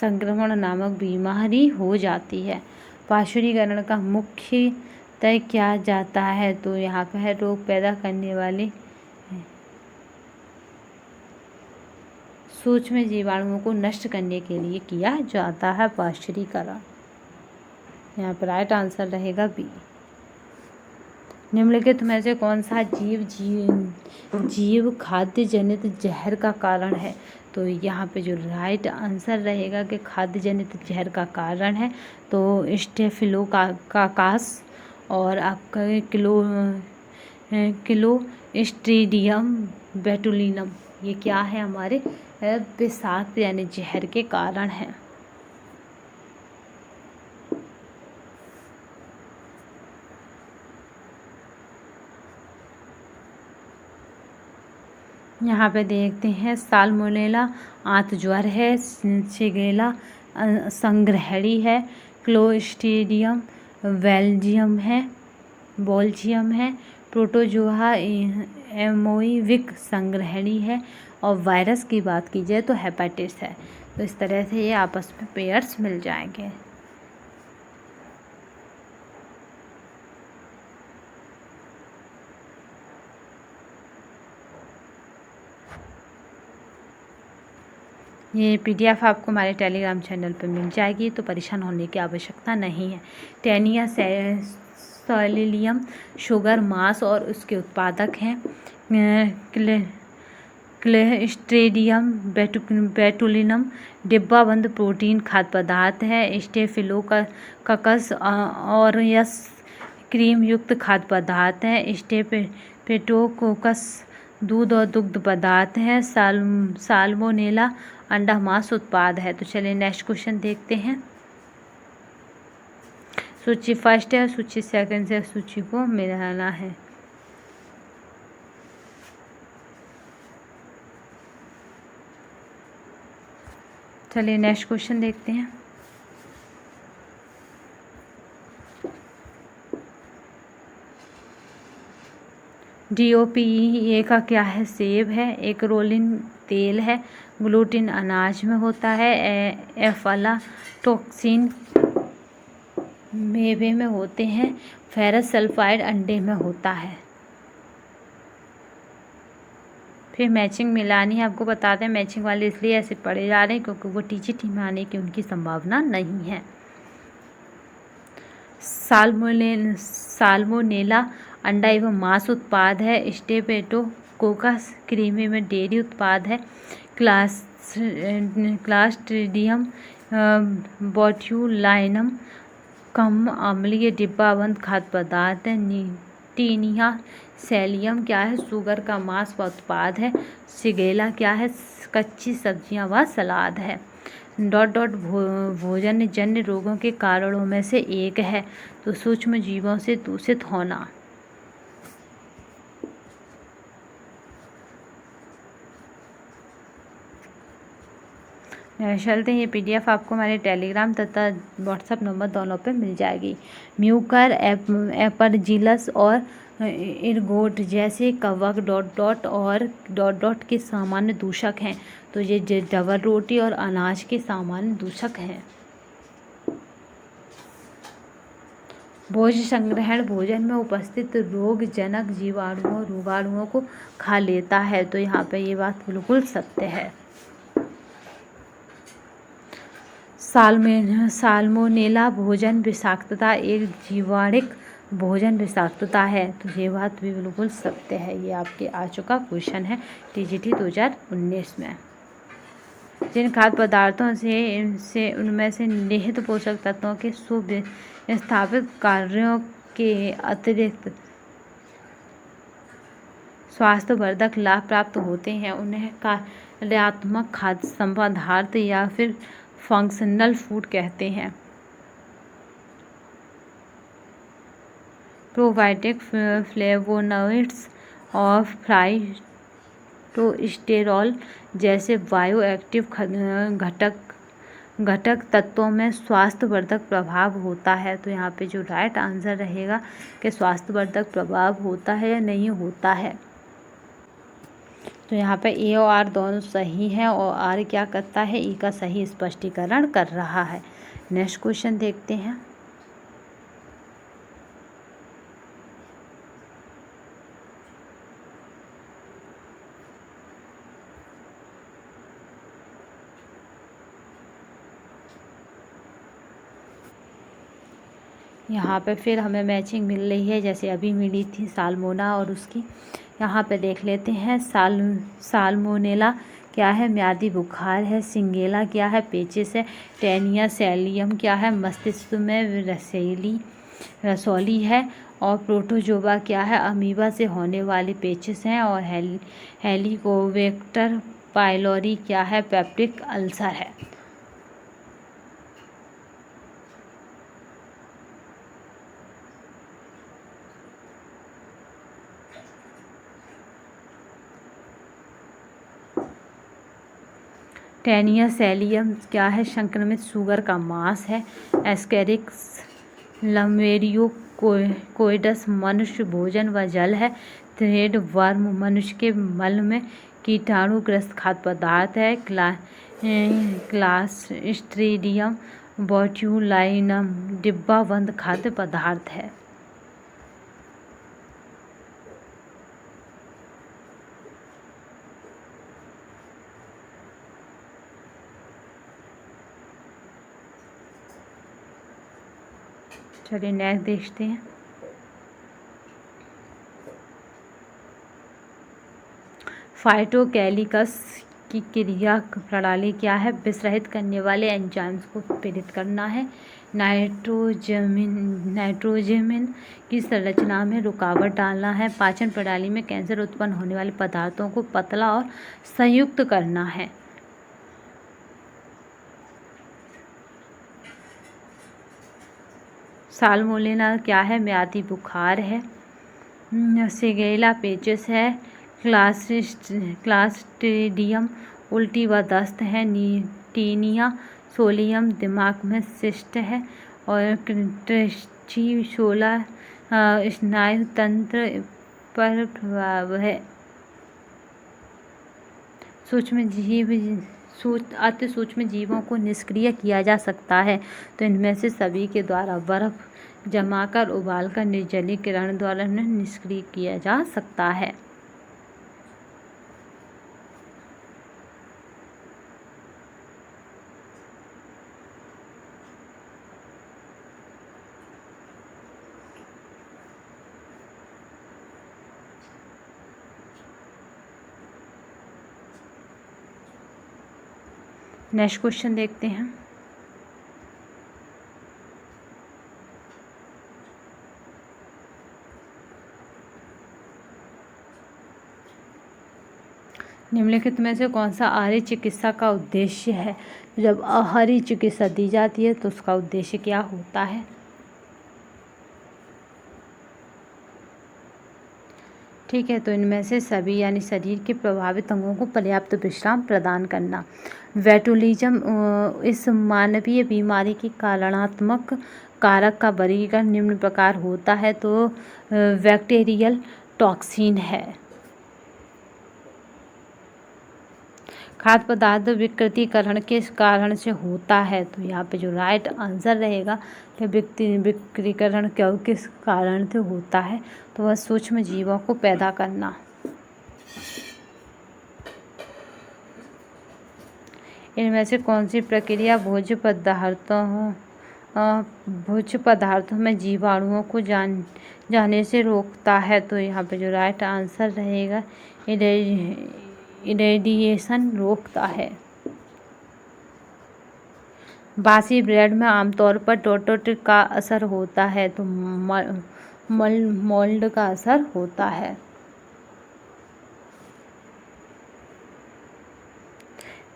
संक्रमण नामक बीमारी हो जाती है। पार्श्वीकरण का मुख्य तय किया जाता है, तो यहाँ पर है रोग पैदा करने वाले सूक्ष्म जीवाणुओं को नष्ट करने के लिए किया जाता है पार्श्वीकरण। यहाँ पर राइट आंसर रहेगा बी। निम्नलिखित में से कौन सा जीव खाद्य जनित जहर का कारण है? तो यहाँ पे जो राइट आंसर रहेगा कि खाद्य जनित जहर का कारण है तो स्टेफिलोकाकस और आपका क्लोस्ट्रीडियम बोटुलिनम, ये क्या है? हमारे विषाक्त यानी जहर के कारण है। यहाँ पे देखते हैं साल्मोनेला आंत ज्वर है, शिगेला संग्रहणी है, क्लोस्ट्रीडियम बेल्जियम है, प्रोटोजोआ एमोइविक संग्रहणी है और वायरस की बात की जाए तो हेपेटिस है। तो इस तरह से ये आपस में पेयर्स मिल जाएंगे। ये PDF आपको हमारे टेलीग्राम चैनल पर मिल जाएगी, तो परेशान होने की आवश्यकता नहीं है। टेनिया सेलिलियम शुगर मांस और उसके उत्पादक हैं। क्लोस्ट्रीडियम बोटुलिनम डिब्बाबंद प्रोटीन खाद्य पदार्थ है। स्टेफिलोकाकस ऑरियस क्रीम युक्त खाद्य पदार्थ है। स्टेफिलोकोकस दूध और दुग्ध पदार्थ है। साल्मोनेला अंडा मांस उत्पाद है। तो चलिए नेक्स्ट क्वेश्चन देखते हैं। सूची फर्स्ट है, सूची सेकंड से सूची को मिलाना है। चलिए नेक्स्ट क्वेश्चन देखते हैं। DOPA का क्या है? सेब है। एक रोलिन तेल है। ग्लूटिन अनाज में होता है। एफलाटोक्सिन मेवे में होते हैं। फेरस सल्फाइड अंडे में होता है। फिर मैचिंग मिलानी है, आपको बताते हैं मैचिंग वाले इसलिए ऐसे पढ़े जा रहे हैं क्योंकि वो TGT में आने की उनकी संभावना नहीं है। साल्मोनेला अंडा एवं मांस उत्पाद है। स्टेफिलोकोकस कृमि में डेयरी उत्पाद है। क्लॉस्ट्रिडियम बोट्युलिनम कम अम्लीय डिब्बाबंद खाद्य पदार्थ है। टीनिया सेलियम क्या है? शुगर का मांस व उत्पाद है। शिगेला क्या है? कच्ची सब्जियां व सलाद है। भोजन जन्य रोगों के कारणों में से एक है, तो सूक्ष्म जीवों से दूषित होना। चलते हैं, ये PDF आपको हमारे टेलीग्राम तथा व्हाट्सएप नंबर दोनों पे मिल जाएगी। म्यूकर एपरजिलस और इरगोट जैसे कवक और के सामान्य दूषक हैं। तो ये डबल रोटी और अनाज के सामान्य दूषक हैं। भोज संग्रहण भोजन में उपस्थित रोगजनक रोगाणुओं को खा लेता है। तो यहाँ पे ये बात बिल्कुल सत्य है। साल्मोनेला भोजन विषाक्तता एक जीवाणुक भोजन विषाक्तता है। तो ये बात भी बिल्कुल सत्य है। ये आपके आ चुका क्वेश्चन है TGT 2019 में। जिन खाद्य पदार्थों से उनमें से निहित पोषक तत्वों के सुव्यवस्थित कार्यों के अतिरिक्त स्वास्थ्यवर्धक लाभ प्राप्त होते हैं उन्हें कार्यात्मक खाद्य पदार्थ या फिर फंक्शनल फूड कहते हैं। प्रोबायोटिक फ्लेवोनोइड्स और टेस्टोस्टेरोल जैसे बायोएक्टिव घटक तत्वों में स्वास्थ्यवर्धक प्रभाव होता है। तो यहाँ पे जो राइट आंसर रहेगा कि स्वास्थ्यवर्धक प्रभाव होता है या नहीं होता है। तो यहाँ पे ए और आर दोनों सही हैं और आर क्या करता है, ई का सही स्पष्टीकरण कर रहा है। नेक्स्ट क्वेश्चन देखते हैं। यहाँ पे फिर हमें मैचिंग मिल रही है जैसे अभी मिली थी साल्मोना और उसकी। यहाँ पे देख लेते हैं। साल्मोनेला क्या है, म्यादी बुखार है। सिंगेला क्या है, पेचिस है। टेनिया सेलियम क्या है, मस्तिष्क में रसौली है। और प्रोटोजोआ क्या है, अमीबा से होने वाली पेचिस हैं। और हेलिकोबैक्टर पाइलोरी क्या है, पेप्टिक अल्सर है। टेनिया सेलियम क्या है, संक्रमित सूगर का मांस है। एस्केरिक्स लमेरियोकोइडस मनुष्य भोजन व जल है। थ्रेड वर्म मनुष्य के मल में कीटाणुग्रस्त खाद्य पदार्थ है। क्लास्ट्रीडियम बोट्यूलाइनम डिब्बाबंद खाद्य पदार्थ है। चलिए नेक्स्ट देखते हैं। फाइटोकैलिकस की क्रिया प्रणाली क्या है, विसरहित करने वाले एंजाइम्स को प्रेरित करना है। नाइट्रोजमिन की संरचना में रुकावट डालना है। पाचन प्रणाली में कैंसर उत्पन्न होने वाले पदार्थों को पतला और संयुक्त करना है। साल्मोनेला क्या है, म्यादी बुखार है। सिगेला पेचिस है। क्लास्ट्रीडियम उल्टी व दस्त है। टीनिया सोलियम दिमाग में सिस्ट है। और ट्रेचिशोला स्नायु तंत्र पर प्रभाव है। अति सूक्ष्म जीवों को निष्क्रिय किया जा सकता है। तो इनमें से सभी के द्वारा बर्फ जमाकर उबालकर निर्जलीकरण द्वारा निष्क्रिय किया जा सकता है। नेक्स्ट क्वेश्चन देखते हैं। निम्नलिखित में से कौन सा आहारी चिकित्सा का उद्देश्य है। जब आहारी चिकित्सा दी जाती है तो उसका उद्देश्य क्या होता है। ठीक है, तो इनमें से सभी यानी शरीर के प्रभावित अंगों को पर्याप्त विश्राम प्रदान करना। बोट्यूलिज्म इस मानवीय बीमारी की कारणात्मक कारक का वर्गीकरण निम्न प्रकार होता है। तो बैक्टीरियल टॉक्सिन है। खाद्य पदार्थ विकृतीकरण किस कारण से होता है। तो यहाँ पे जो राइट आंसर रहेगा कि विकृतीकरण किस कारण से होता है, तो वह सूक्ष्म जीवों को पैदा करना। इनमें से कौन सी प्रक्रिया भोज्य पदार्थों में जीवाणुओं को जाने से रोकता है। तो यहाँ पे जो राइट आंसर रहेगा इरेडिएशन रोकता है। बासी ब्रेड में आमतौर पर टोटोट का असर होता है। तो मोल्ड का असर होता है।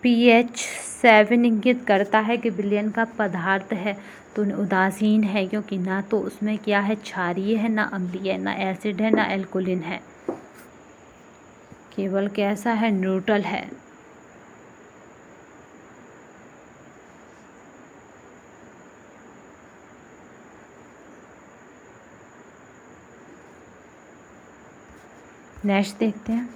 pH 7 इंगित करता है कि विलयन का पदार्थ है तो उदासीन है, क्योंकि ना तो उसमें क्या है, क्षारीय है, ना अम्लीय है, ना एसिड है, ना एल्कोलिन है। केवल कैसा है, न्यूट्रल है। नेक्स्ट देखते हैं।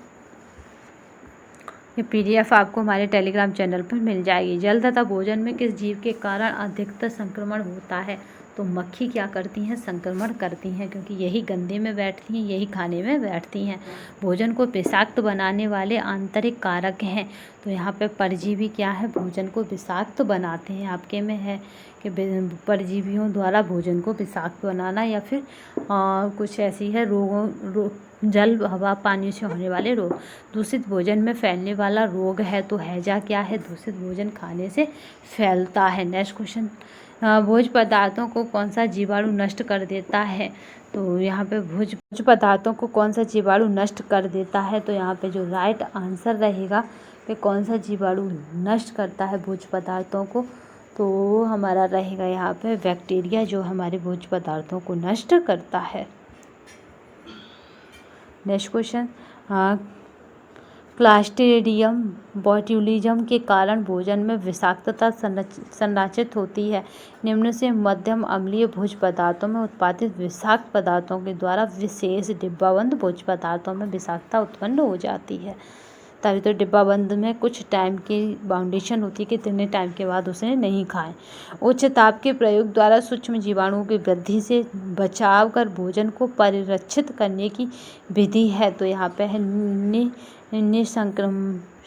ये PDF आपको हमारे टेलीग्राम चैनल पर मिल जाएगी। जल तथा भोजन में किस जीव के कारण अधिकतर संक्रमण होता है? तो मक्खी क्या करती हैं, संक्रमण करती हैं, क्योंकि यही गंदे में बैठती हैं, यही खाने में बैठती हैं। भोजन को विषाक्त बनाने वाले आंतरिक कारक हैं। तो यहाँ पे परजीवी क्या है, भोजन को विषाक्त बनाते हैं। आपके में है कि परजीवियों द्वारा भोजन को विषाक्त बनाना, या फिर कुछ ऐसी है जल, हवा, पानी से होने वाले रोग। दूषित भोजन में फैलने वाला रोग है, तो हैजा क्या है, दूषित भोजन खाने से फैलता है। नेक्स्ट क्वेश्चन, भोज्य पदार्थों को कौन सा जीवाणु नष्ट कर देता है? तो यहाँ पे भोज्य पदार्थों को कौन सा जीवाणु नष्ट कर देता है? तो यहाँ पे जो राइट आंसर रहेगा कि कौन सा जीवाणु नष्ट करता है भोज्य पदार्थों को, तो हमारा रहेगा यहाँ पे बैक्टीरिया, जो हमारे भोज्य पदार्थों को नष्ट करता है। नेक्स्ट क्वेश्चन, क्लास्ट्रीडियम बोट्यूलिज्म के कारण भोजन में विषाक्तता संरचित होती है। निम्न से मध्यम अम्लीय भोज्य पदार्थों में उत्पादित विषाक्त पदार्थों के द्वारा विशेष डिब्बाबंद भोज्य पदार्थों में विषाक्तता उत्पन्न हो जाती है। तभी तो डिब्बाबंद में कुछ टाइम की बाउंडेशन होती है कि इतने टाइम के बाद उसे नहीं खाएं। उच्च ताप के प्रयोग द्वारा सूक्ष्म जीवाणुओं की वृद्धि से बचाव कर भोजन को परिरक्षित करने की विधि है। तो यहाँ पे है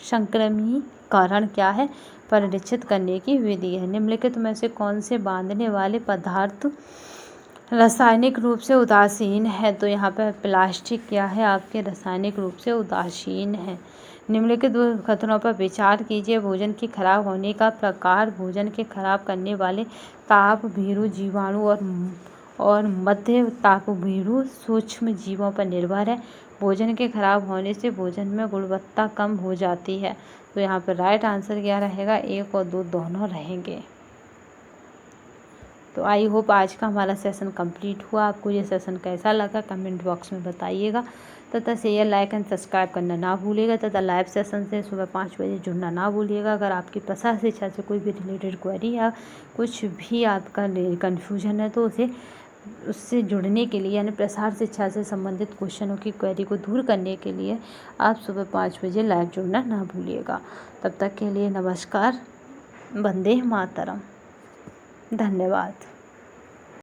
संक्रमीकरण क्या है, परिरक्षित करने की विधि है। निम्नलिखित में से कौन से बांधने वाले पदार्थ रासायनिक रूप से उदासीन है? तो यहाँ पे प्लास्टिक क्या है, आपके रासायनिक रूप से उदासीन है। निम्नलिखित कथनों पर विचार कीजिए। भोजन के खराब होने का प्रकार भोजन के खराब करने वाले ताप भीरु जीवाणु और मध्य ताप भीरु सूक्ष्म जीवों पर निर्भर है। भोजन के खराब होने से भोजन में गुणवत्ता कम हो जाती है। तो यहाँ पर राइट आंसर क्या रहेगा, 1 और 2 दोनों रहेंगे। तो आई होप आज का हमारा सेशन कंप्लीट हुआ। आपको ये सेशन कैसा लगा कमेंट बॉक्स में बताइएगा, तथा शेयर, लाइक एंड सब्सक्राइब करना ना भूलिएगा, तथा लाइव सेशन से सुबह 5 बजे जुड़ना ना भूलिएगा। अगर आपकी प्रसार शिक्षा से कोई भी रिलेटेड क्वेरी या कुछ भी आपका कन्फ्यूजन है, तो उससे जुड़ने के लिए, यानी प्रसार शिक्षा से संबंधित क्वेश्चनों की क्वेरी को दूर करने के लिए आप सुबह 5 बजे लाइव जुड़ना ना भूलिएगा। तब तक के लिए नमस्कार, वंदे मातरम, धन्यवाद।